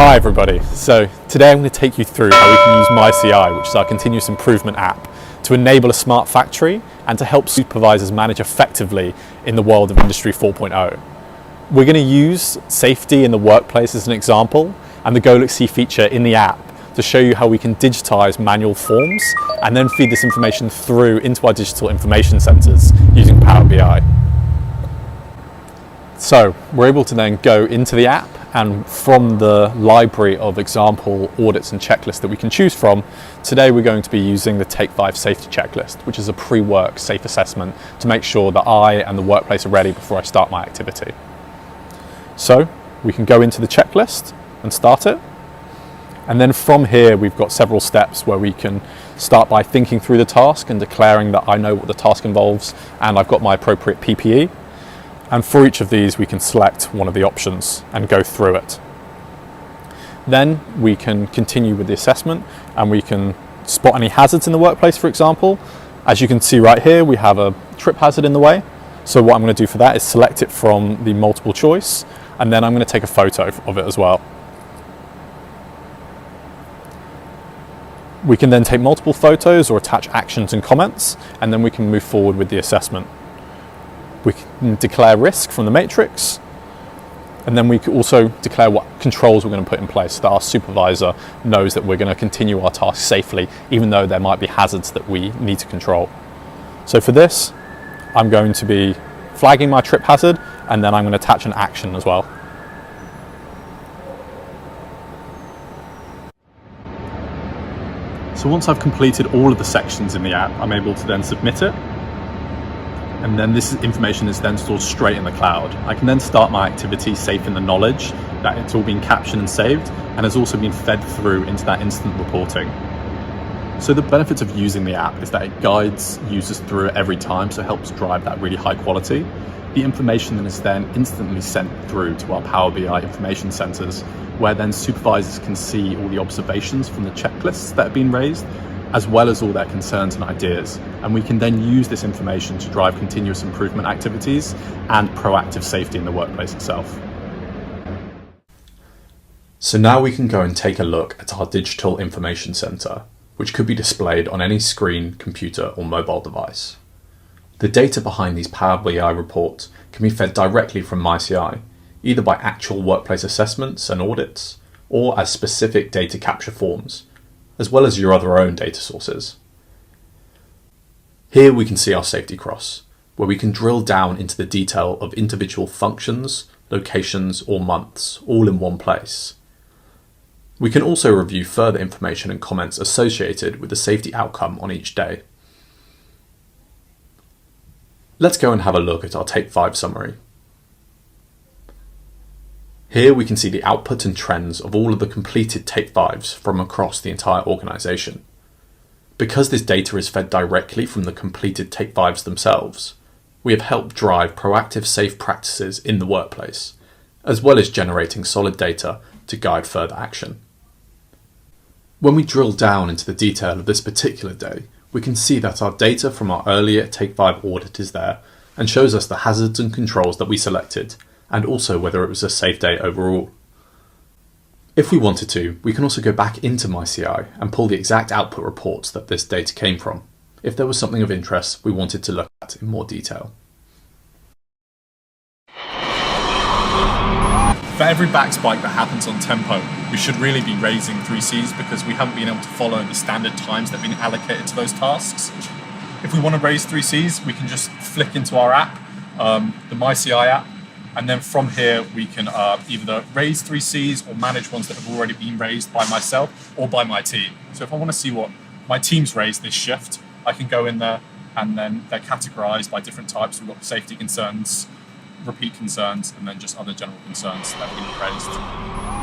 Hi everybody, so today I'm going to take you through how we can use MyCI, which is our continuous improvement app, to enable a smart factory and to help supervisors manage effectively in the world of Industry 4.0. We're going to use safety in the workplace as an example and the GoLookSee feature in the app to show you how we can digitize manual forms and then feed this information through into our digital information centers using Power BI. So we're able to then go into the app, and from the library of example audits and checklists that we can choose from, today we're going to be using the Take 5 safety checklist, which is a pre-work safe assessment to make sure that I and the workplace are ready before I start my activity. So we can go into the checklist and start it. And then from here, we've got several steps where we can start by thinking through the task and declaring that I know what the task involves and I've got my appropriate PPE. And for each of these, we can select one of the options and go through it. Then we can continue with the assessment and we can spot any hazards in the workplace, for example. As you can see right here, we have a trip hazard in the way. So what I'm going to do for that is select it from the multiple choice, and then I'm going to take a photo of it as well. We can then take multiple photos or attach actions and comments, and then we can move forward with the assessment. We can declare risk from the matrix, and then we can also declare what controls we're going to put in place so that our supervisor knows that we're going to continue our task safely, even though there might be hazards that we need to control. So for this, I'm going to be flagging my trip hazard, and then I'm going to attach an action as well. So once I've completed all of the sections in the app, I'm able to then submit it. And then this information is then stored straight in the cloud. I can then start my activity safe in the knowledge that it's all been captured and saved, and has also been fed through into that instant reporting. So the benefits of using the app is that it guides users through it every time, so it helps drive that really high quality. The information then is then instantly sent through to our Power BI information centers, where then supervisors can see all the observations from the checklists that have been raised, as well as all their concerns and ideas. And we can then use this information to drive continuous improvement activities and proactive safety in the workplace itself. So now we can go and take a look at our digital information center, which could be displayed on any screen, computer, or mobile device. The data behind these Power BI reports can be fed directly from MyCI, either by actual workplace assessments and audits, or as specific data capture forms, as well as your other own data sources. Here we can see our safety cross, where we can drill down into the detail of individual functions, locations, or months, all in one place. We can also review further information and comments associated with the safety outcome on each day. Let's go and have a look at our Take 5 summary. Here we can see the output and trends of all of the completed Take 5s from across the entire organisation. Because this data is fed directly from the completed Take 5s themselves, we have helped drive proactive safe practices in the workplace, as well as generating solid data to guide further action. When we drill down into the detail of this particular day, we can see that our data from our earlier Take 5 audit is there and shows us the hazards and controls that we selected, and also whether it was a safe day overall. If we wanted to, we can also go back into MyCI and pull the exact output reports that this data came from, if there was something of interest we wanted to look at in more detail. For every back spike that happens on tempo, we should really be raising 3Cs because we haven't been able to follow the standard times that have been allocated to those tasks. If we want to raise 3Cs, we can just flick into our app, the MyCI app, and then from here we can either raise 3Cs or manage ones that have already been raised by myself or by my team. So if I want to see what my team's raised this shift, I can go in there, and then they're categorized by different types. We've got safety concerns, repeat concerns, and then just other general concerns that have been raised.